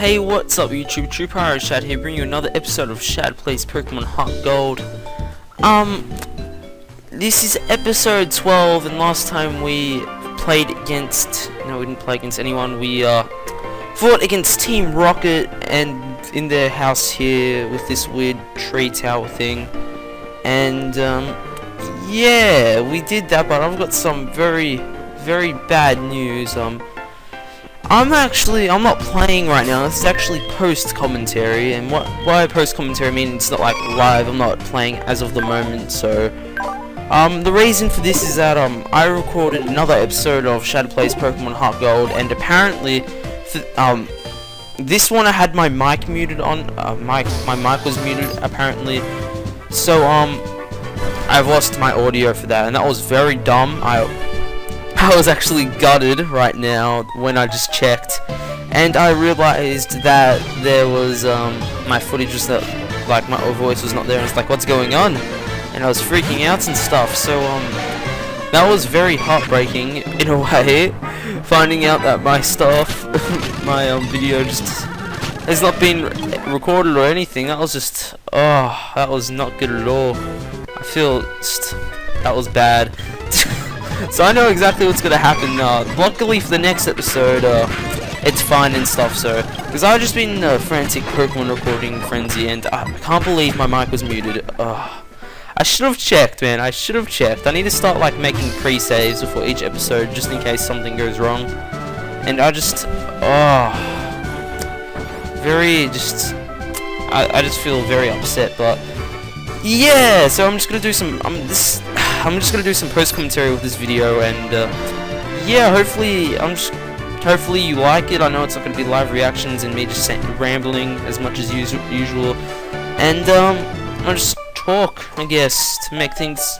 Hey, what's up YouTube? TruePyroShad here, bringing you another episode of Shad Plays Pokemon HeartGold. This is episode 12, and last time we played against... No, we didn't play against anyone. We, fought against Team Rocket, and in their house here, with this weird tree tower thing. And, yeah, we did that, but I've got some very bad news. I'm not playing right now. This is actually post-commentary, and by post-commentary I mean it's not like live. I'm not playing as of the moment, so the reason for this is that I recorded another episode of Shad Plays Pokemon HeartGold, and apparently this one I had my mic muted on. My mic was muted apparently, so I've lost my audio for that, and that was very dumb. I was actually gutted right now when I just checked, and I realized that there was my footage was not, like, my voice was not there, and it's like, what's going on? And I was freaking out and stuff. So that was very heartbreaking in a way, finding out that my stuff, my video just has not been recorded or anything. That was just, oh, that was not good at all. I feel just, that was bad. So I know exactly what's gonna happen. Luckily for the next episode, it's fine and stuff. So, because I've just been in a frantic Pokemon recording frenzy, and I can't believe my mic was muted. I should have checked, man. I should have checked. I need to start like making pre-saves before each episode, just in case something goes wrong. And I just, I just feel very upset, but. Yeah, so I'm just gonna do some post commentary with this video, and yeah, hopefully you like it. I know it's not gonna be live reactions and me just rambling as much as usual, and I'll just talk, I guess, to make things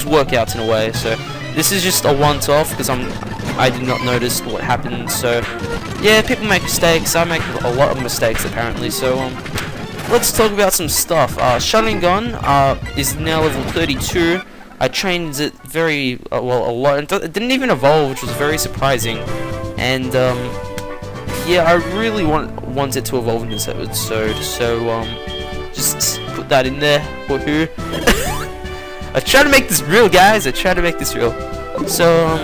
work out in a way. So this is just a once-off because I did not notice what happened. So yeah, people make mistakes. I make a lot of mistakes apparently. So let's talk about some stuff. Sharingan is now level 32. I trained it very a lot. It didn't even evolve, which was very surprising. And yeah, I really want it to evolve in this episode. So just put that in there. Woohoo! I try to make this real, guys. I try to make this real. So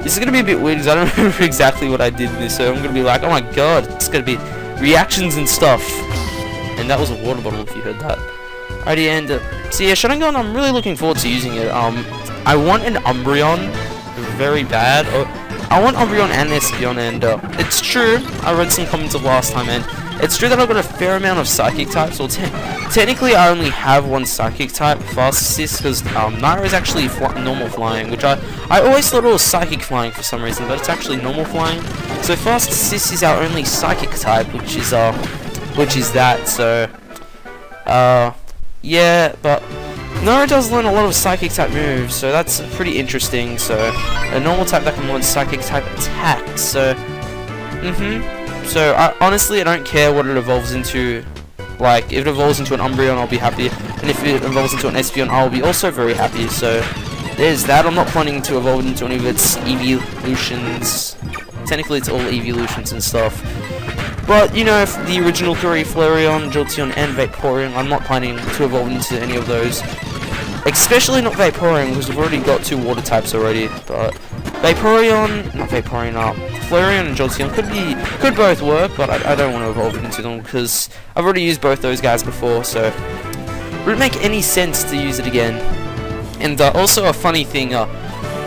this is gonna be a bit weird because I don't remember exactly what I did in this. So I'm gonna be like, oh my god, it's gonna be reactions and stuff. And that was a water bottle, if you heard that. Alrighty, and so yeah, Sharingan, I'm really looking forward to using it. I want an Umbreon very bad. I want Umbreon and Espeon, and it's true, I read some comments of last time, and it's true that I've got a fair amount of Psychic types. Well, technically I only have one Psychic type, Fast Assist, because Naira is actually normal flying, which I always thought it was Psychic flying for some reason, but it's actually normal flying. So Fast Assist is our only Psychic type, which is that. So yeah, but Naira does learn a lot of Psychic type moves, so that's pretty interesting. So a normal type that can learn Psychic type attacks. So so honestly I don't care what it evolves into. Like, if it evolves into an Umbreon, I'll be happy, and if it evolves into an Espeon, I'll be also very happy. So there's that. I'm not planning to evolve into any of its evolutions. Technically it's all evolutions and stuff. But, you know, if the original three, Flareon, Jolteon, and Vaporeon, I'm not planning to evolve into any of those. Especially not Vaporeon, because we've already got two water types already. But Flareon and Jolteon could both work, but I don't want to evolve into them, because I've already used both those guys before, so it wouldn't make any sense to use it again. And also a funny thing,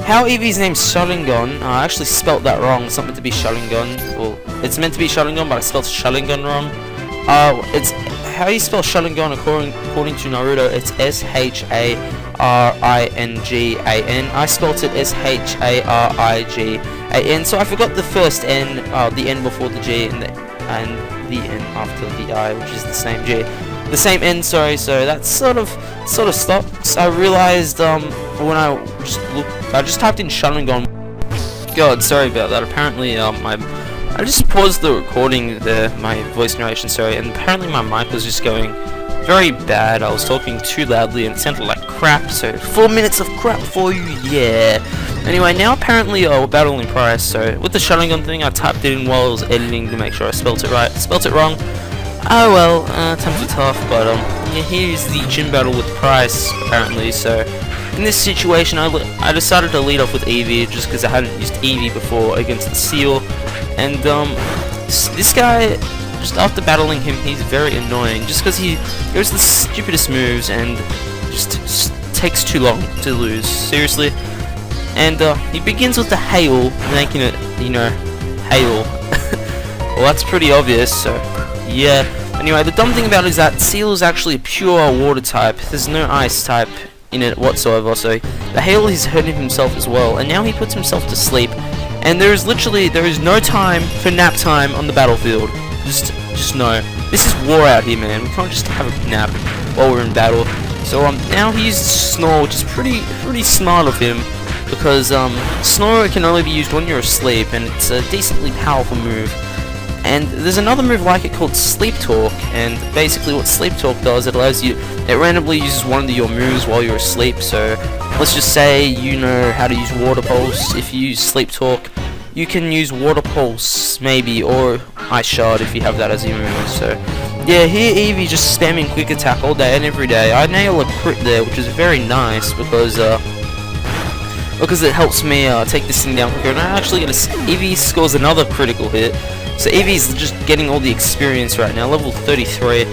how Eevee's name's Sharingan, I actually spelt that wrong. It's not meant to be Sharingan. Well, it's meant to be Sharingan, but I spelled Sharingan wrong. It's how you spell Sharingan according to Naruto. It's S-H-A-R-I-N-G-A-N. I spelled it S-H-A-R-I-G-A-N. So I forgot the first N, the N before the G, and the N after the I, which is the same G. The same N, sorry. So that sort of stopped. I realized when I just typed in Sharingan. God, sorry about that. Apparently I just paused the recording there, my voice narration, sorry, and apparently my mic was just going very bad. I was talking too loudly and it sounded like crap. So 4 minutes of crap for you, yeah. Anyway, now apparently we're battling Pryce, so with the shotgun thing I typed it in while I was editing to make sure I spelt it right. Spelt it wrong. Oh well, times are tough, but yeah, here's the gym battle with Pryce apparently. So in this situation I decided to lead off with Eevee just because I hadn't used Eevee before against the Seal, and this guy, just after battling him, he's very annoying just because he goes the stupidest moves and just takes too long to lose, seriously. And he begins with the hail, making it, you know, hail. Well, that's pretty obvious, so yeah. Anyway, the dumb thing about it is that Seal is actually a pure water type. There's no ice type in it whatsoever, so the hail is hurting himself as well, and now he puts himself to sleep. And there is no time for nap time on the battlefield. Just no. This is war out here, man. We can't just have a nap while we're in battle. So now he uses Snore, which is pretty smart of him, because Snore can only be used when you're asleep, and it's a decently powerful move. And there's another move like it called Sleep Talk, and basically what Sleep Talk does, it randomly uses one of your moves while you're asleep. So let's just say you know how to use Water Pulse. If you use Sleep Talk, you can use Water Pulse maybe, or Ice Shard if you have that as your move. So yeah, here Eevee just spamming Quick Attack all day and every day. I nail a crit there, which is very nice because it helps me take this thing down quicker. And I actually get Eevee scores another critical hit. So Eevee's just getting all the experience right now, level 33.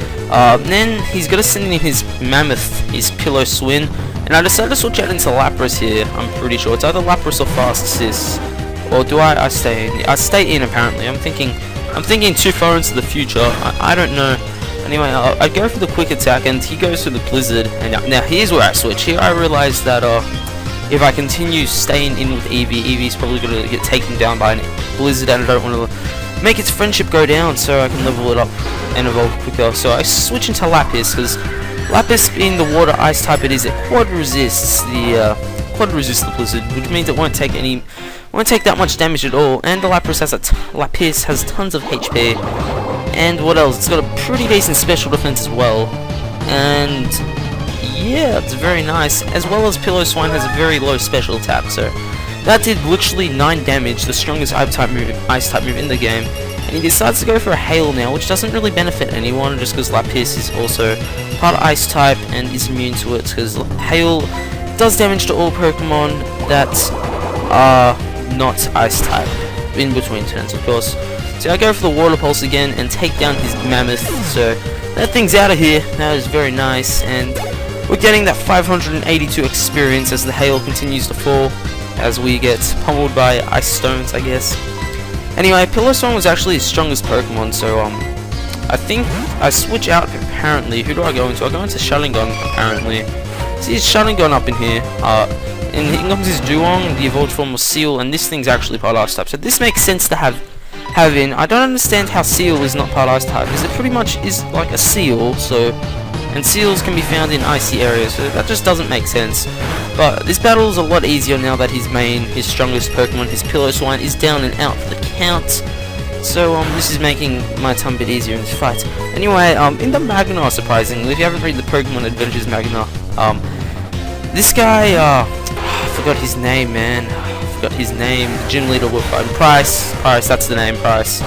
Then he's gonna send in his Mammoth, his Pillow Swing, and I decided to switch out into Lapras here. I'm pretty sure it's either Lapras or Fast Assist. Or do I stay in? I stay in apparently. I'm thinking too far into the future. I don't know. Anyway, I go for the Quick Attack, and he goes for the Blizzard. And now here's where I switch. Here I realize that if I continue staying in with Eevee, Eevee's probably gonna get taken down by a Blizzard, and I don't want to make its friendship go down, so I can level it up and evolve quicker. So I switch into Lapis, because Lapis, being the water ice type it is, it quad resists the Blizzard, which means it won't take that much damage at all. And the Lapis has tons of HP. And what else? It's got a pretty decent special defense as well. And yeah, it's very nice. As well as Pillow Swine has a very low special attack. So that did literally 9 damage, the strongest ice type move in the game. And he decides to go for a Hail now, which doesn't really benefit anyone, just because Lapis is also part Ice type and is immune to it, because Hail does damage to all Pokemon that are not Ice type, in between turns of course. So I go for the Water Pulse again and take down his Mammoth, so that thing's out of here. That is very nice, and we're getting that 582 experience as the Hail continues to fall, as we get pummeled by Ice Stones, I guess. Anyway, Pillow Swine was actually his strongest Pokemon, so I think I switch out apparently. Who do I go into? I go into Sharingan apparently. See his Sharingan up in here. And here comes his Duong, the evolved form of Seal, and this thing's actually part Ice type. So this makes sense to have in. I don't understand how Seal is not part Ice type, because it pretty much is like a seal, so, and seals can be found in icy areas, so that just doesn't make sense. But this battle is a lot easier now that his strongest Pokemon, his Pillow Swine, is down and out for the count. So this is making my time a bit easier in this fight. Anyway, in the Magnar, surprisingly, if you haven't read the Pokemon Adventures Magnar, this guy, I forgot his name, man. Got his name, the gym leader with Pryce, that's the name, Pryce.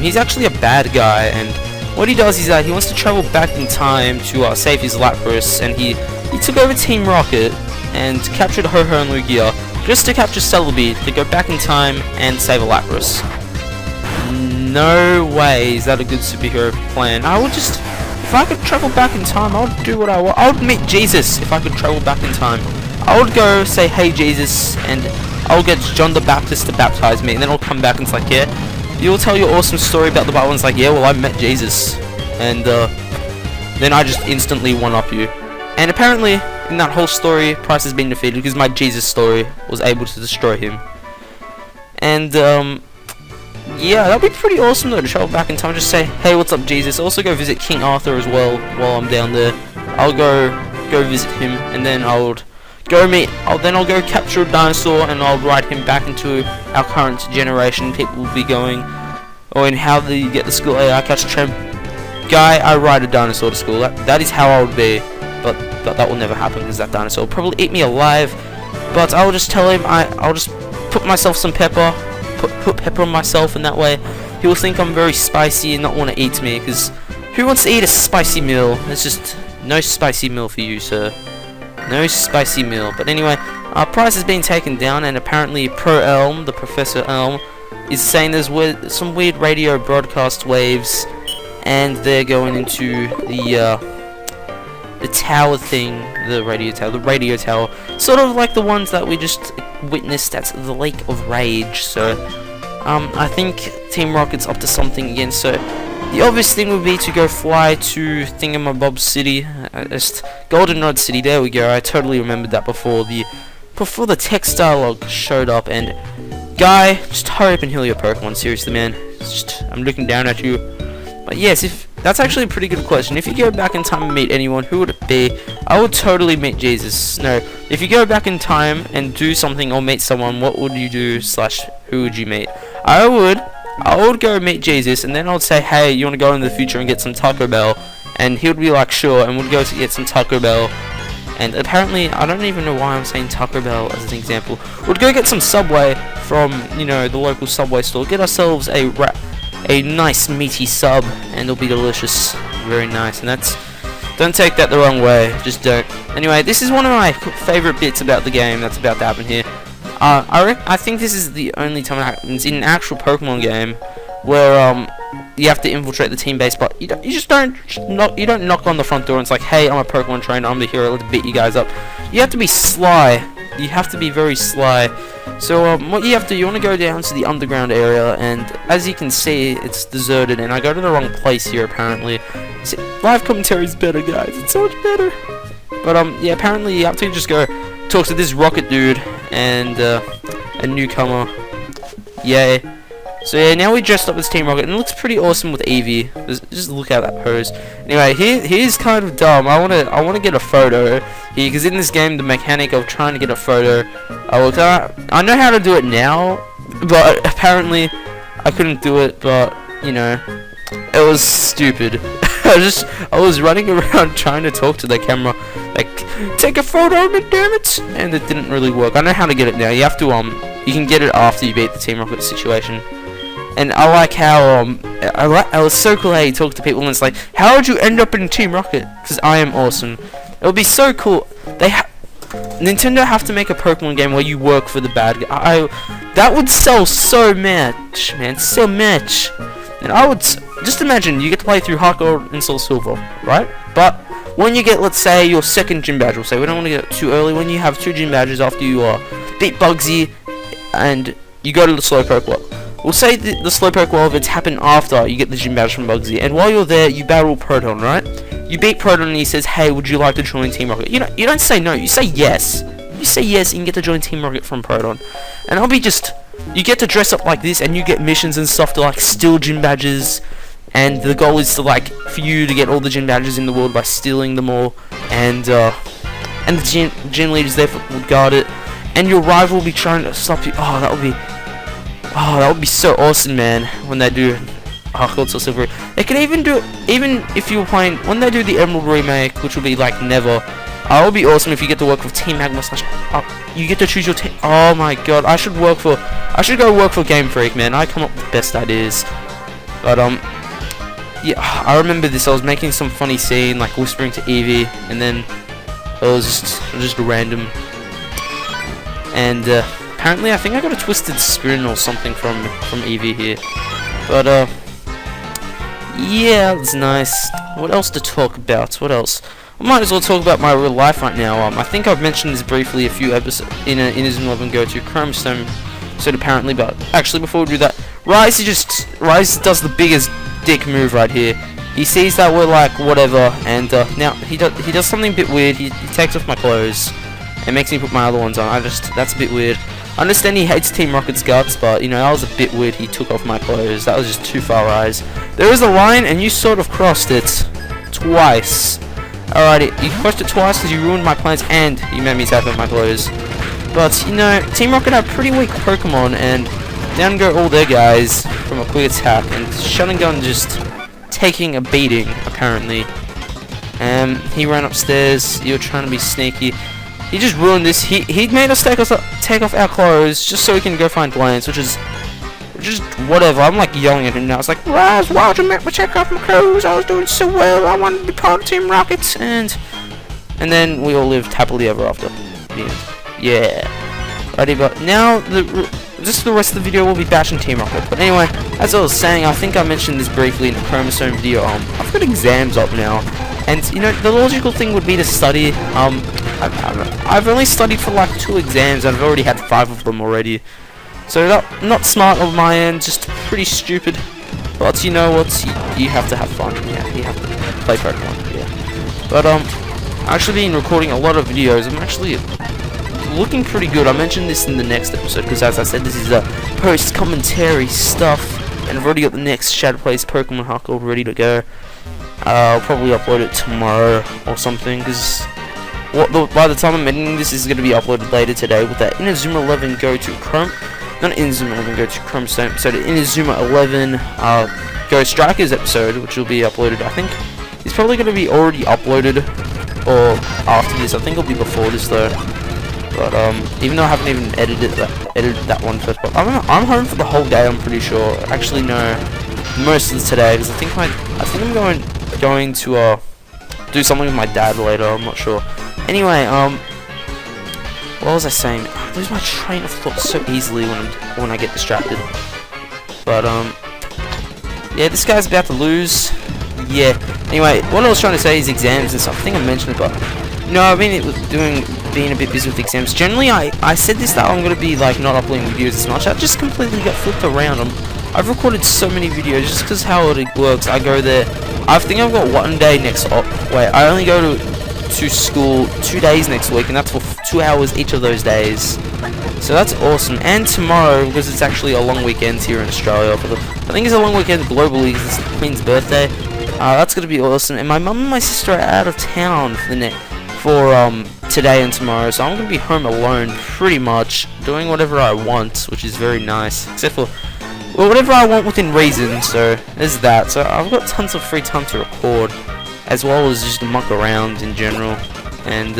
He's actually a bad guy, and what he does is that he wants to travel back in time to save his Lapras, and he took over Team Rocket and captured Ho-Ho and Lugia just to capture Celebi to go back in time and save a Lapras. No way is that a good superhero plan. If I could travel back in time, I would do what I want. I would meet Jesus if I could travel back in time. I would go say, hey Jesus, and I'll get John the Baptist to baptize me, and then I'll come back and it's like, yeah, you'll tell your awesome story about the Bible, and it's like, yeah, well, I met Jesus, and then I just instantly one-up you. And apparently, in that whole story, Pryce has been defeated because my Jesus story was able to destroy him. And yeah, that'd be pretty awesome though, to travel back in time, just say, hey, what's up Jesus? Also go visit King Arthur as well while I'm down there. I'll go visit him, and then I'll go capture a dinosaur, and I'll ride him back into our current generation. People will be going, or in how do you get to school? Hey, I catch a tram. Guy, I ride a dinosaur to school. That is how I would be, but that will never happen because that dinosaur will probably eat me alive. But I'll just tell him I'll just put myself some pepper, put pepper on myself, and that way he will think I'm very spicy and not want to eat me. Because who wants to eat a spicy meal? There's just no spicy meal for you, sir. No spicy meal. But anyway, Pryce has been taken down, and apparently Elm, the Professor Elm, is saying there's some weird radio broadcast waves, and they're going into the tower thing, the radio tower, sort of like the ones that we just witnessed at the Lake of Rage. So I think Team Rocket's up to something again. So the obvious thing would be to go fly to Thingamabob City, Goldenrod City. There we go. I totally remembered that before the text dialogue showed up. And Guy, just hurry up and heal your Pokemon. Seriously, man. I'm looking down at you. But yes, that's actually a pretty good question. If you go back in time and meet anyone, who would it be? I would totally meet Jesus. No, if you go back in time and do something or meet someone, what would you do / who would you meet? I would go meet Jesus, and then I would say, hey, you want to go in the future and get some Taco Bell? And he would be like, sure, and we'd go to get some Taco Bell. And apparently, I don't even know why I'm saying Taco Bell as an example. We'd go get some Subway from, the local Subway store. Get ourselves a nice meaty sub, and it'll be delicious. Very nice. And don't take that the wrong way. Just don't. Anyway, this is one of my favorite bits about the game that's about to happen here. I think this is the only time it happens in an actual Pokemon game where you have to infiltrate the team base, but you don't knock on the front door and it's like, hey, I'm a Pokemon trainer, I'm the hero, let's beat you guys up. You have to be sly. You have to be very sly. So what you have to, you want to go down to the underground area, and as you can see, it's deserted, and I go to the wrong place here apparently. See, live commentary is better, guys. It's so much better. But yeah, apparently you have to just go talk to this rocket dude and a newcomer. Yay. So yeah, now we dressed up as Team Rocket, and it looks pretty awesome with Eevee. Just look at that pose. Anyway, here's kind of dumb. I wanna get a photo here, because in this game, the mechanic of trying to get a photo, I know how to do it now, but apparently I couldn't do it. But it was stupid. I was running around trying to talk to the camera, like, take a photo of me, damn it, and it didn't really work. I know how to get it now. You have to you can get it after you beat the Team Rocket situation. And I like how I was so cool how you talk to people, and it's like, how would you end up in Team Rocket? Because I am awesome. It would be so cool. Nintendo have to make a Pokemon game where you work for the bad guy. That would sell so much, man, so much. And I would just imagine you get to play through HeartGold and Soul Silver, right? But when you get, let's say, your second gym badge, we'll say, we don't want to get too early. When you have 2 gym badges after you beat Bugsy and you go to the Slowpoke World. We'll say the Slowpoke World events happen after you get the gym badge from Bugsy, and while you're there, you battle Proton, right? You beat Proton, and he says, "Hey, would you like to join Team Rocket?" You don't say no. You say yes. You say yes, and you get to join Team Rocket from Proton. And I'll be you get to dress up like this, and you get missions and stuff to like steal gym badges. And the goal is to for you to get all the gym badges in the world by stealing them all. And the gym leaders there will guard it, and your rival will be trying to stop you. Oh, that would be so awesome, man, when they do HeartGold or Silver. They could even do it, even if you were playing, when they do the Emerald remake, which will be like never. It would be awesome if you get to work with Team Magma / you get to choose your team. Oh my god, I should go work for Game Freak, man. I come up with the best ideas. But yeah, I remember this. I was making some funny scene, like whispering to Eevee, and then it was just random. And apparently, I think I got a twisted spoon or something from Eevee here. But yeah, that's nice. What else to talk about? What else? I might as well talk about my real life right now. I think I've mentioned this briefly a few episodes in Ism 11 Go to Chrome Stone. So apparently, but actually, before we do that, Rise does the biggest dick move right here. He sees that we're like whatever, and now he does something a bit weird. He takes off my clothes and makes me put my other ones on. That's a bit weird. I understand he hates Team Rocket's guts, but that was a bit weird. He took off my clothes. That was just too far, Rise. There is a line, and you sort of crossed it twice. Alrighty, you crossed it twice because you ruined my plans and you made me take off my clothes. But Team Rocket have pretty weak Pokemon, and down go all their guys from a quick attack, and Shad and Gun just taking a beating apparently. He ran upstairs. You're trying to be sneaky. He just ruined this. He made us take off our clothes just so we can go find Lance, which is just whatever. I'm like yelling at him now. It's like, Raz, why'd you make me take off my clothes? I was doing so well. I wanted to be part of Team Rocket, and then we all lived happily ever after. Yeah. Righty, but now just the rest of the video will be bashing Team Rocket. But anyway, as I was saying, I think I mentioned this briefly in the Chromosome video. I've got exams up now, and you know the logical thing would be to study. I've only studied for like 2 exams, and I've already had 5 of them already. So not smart on my end, just pretty stupid. But you know what? You have to have fun. Yeah, you have to play Pokemon. Yeah. But I've actually been recording a lot of videos. I'm actually looking pretty good. I mentioned this in the next episode because, as I said, this is a post-commentary stuff, and I've already got the next Shad Plays Pokemon HeartGold ready to go. I'll probably upload it tomorrow or something because by the time I'm editing this is going to be uploaded later today with that Inazuma 11 Go to Chrome. Not Inazuma 11 Go to Chromosome, so the Inazuma 11 Go Strikers episode, which will be uploaded, I think, it's probably going to be already uploaded, or after this. I think it'll be before this though. But even though I haven't even edited that one first, but I'm home for the whole day. I'm pretty sure. Actually, no, most of today because I think I'm going to do something with my dad later. I'm not sure. Anyway, what was I saying? I lose my train of thought so easily when I get distracted. But yeah, this guy's about to lose. Yeah. Anyway, what I was trying to say is exams and stuff. I think I mentioned it, but no, I've been being a bit busy with exams. Generally, I said this that I'm gonna be like not uploading videos as much. I just completely got flipped around. I've recorded so many videos just because how it works. I go there. I think I've got one day next. Wait, I only go to school 2 days next week, and that's for 2 hours each of those days. So that's awesome. And tomorrow, because it's actually a long weekend here in Australia. I think it's a long weekend globally because it's the Queen's birthday. That's gonna be awesome. And my mum and my sister are out of town for today and tomorrow, so I'm gonna be home alone pretty much, doing whatever I want, which is very nice, except for whatever I want within reason. So there's that. So I've got tons of free time to record, as well as just muck around in general, and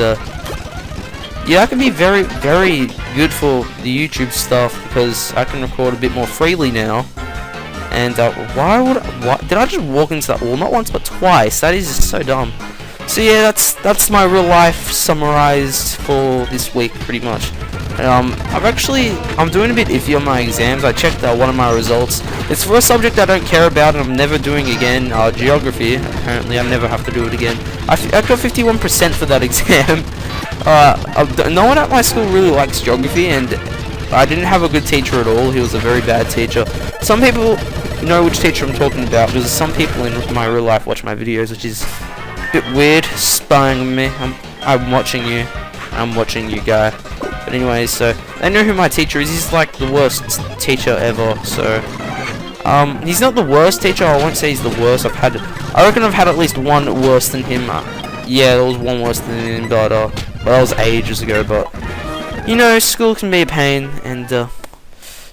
yeah, that can be very, very good for the YouTube stuff because I can record a bit more freely now. And why did I just walk into that wall? Not once but twice. That is just so dumb. So yeah, that's my real life summarized for this week, pretty much. I'm doing a bit iffy on my exams. I checked one of my results. It's for a subject I don't care about and I'm never doing again. Geography. Apparently, I never have to do it again. I got 51% for that exam. No one at my school really likes geography, and I didn't have a good teacher at all. He was a very bad teacher. Some people know which teacher I'm talking about because some people in my real life watch my videos, which is bit weird, spying on me. I'm watching you. I'm watching you, guy. But anyways, so they know who my teacher is. He's like the worst teacher ever. So he's not the worst teacher. I won't say he's the worst. I reckon I've had at least one worse than him. Yeah, there was one worse than him, but well, that was ages ago. But you know, school can be a pain, and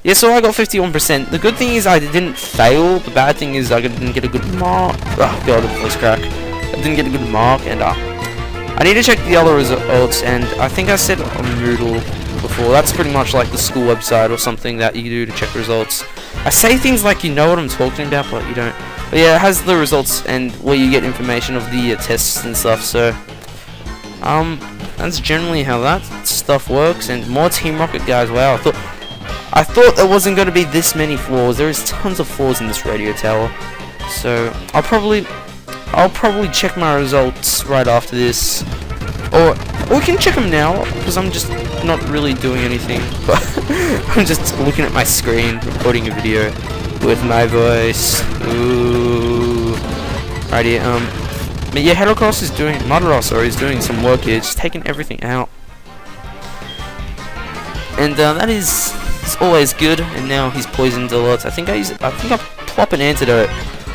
yeah. So I got 51%. The good thing is I didn't fail. The bad thing is I didn't get a good mark. Oh god, the voice crack. I didn't get a good mark, and I need to check the other results, and I think I said on Moodle before. That's pretty much like the school website or something that you do to check results. I say things like you know what I'm talking about, but you don't. But yeah, it has the results and where you get information of the tests and stuff, so that's generally how that stuff works. And more Team Rocket guys, wow, I thought there wasn't going to be this many flaws. There is tons of flaws in this radio tower, so I'll probably check my results right after this, or we can check them now because I'm just not really doing anything, but I'm just looking at my screen, recording a video with my voice. Ooh, righty. But yeah, Mudross is doing some work here, just taking everything out, and that is always good. And now he's poisoned a lot. I think I plop an antidote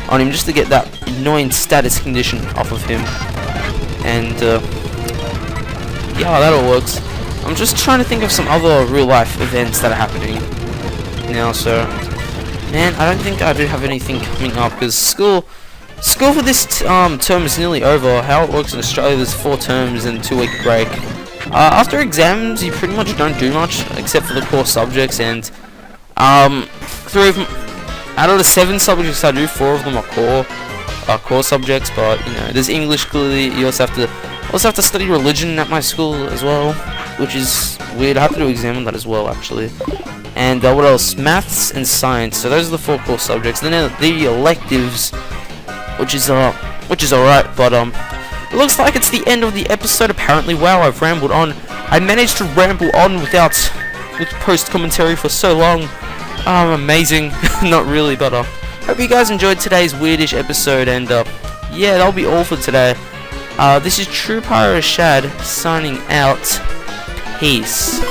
on him just to get that annoying status condition off of him, and yeah, that all works. I'm just trying to think of some other real life events that are happening now. So man, I don't think I do have anything coming up because school for this term is nearly over. How it works in Australia, there's 4 terms and 2-week break. After exams, you pretty much don't do much except for the core subjects, and 3 of them, out of the 7 subjects I do, 4 of them are core subjects. But you know, there's English clearly. You also have to study religion at my school as well, which is weird. I have to do an exam on that as well, actually. And what else? Maths and science. So those are the 4 core subjects. Then the electives, which is alright. But it looks like it's the end of the episode. Apparently, wow, I've rambled on. I managed to ramble on with post commentary for so long. Amazing. Not really, but hope you guys enjoyed today's weirdish episode. And yeah, that'll be all for today. This is TruePyroShad signing out. Peace.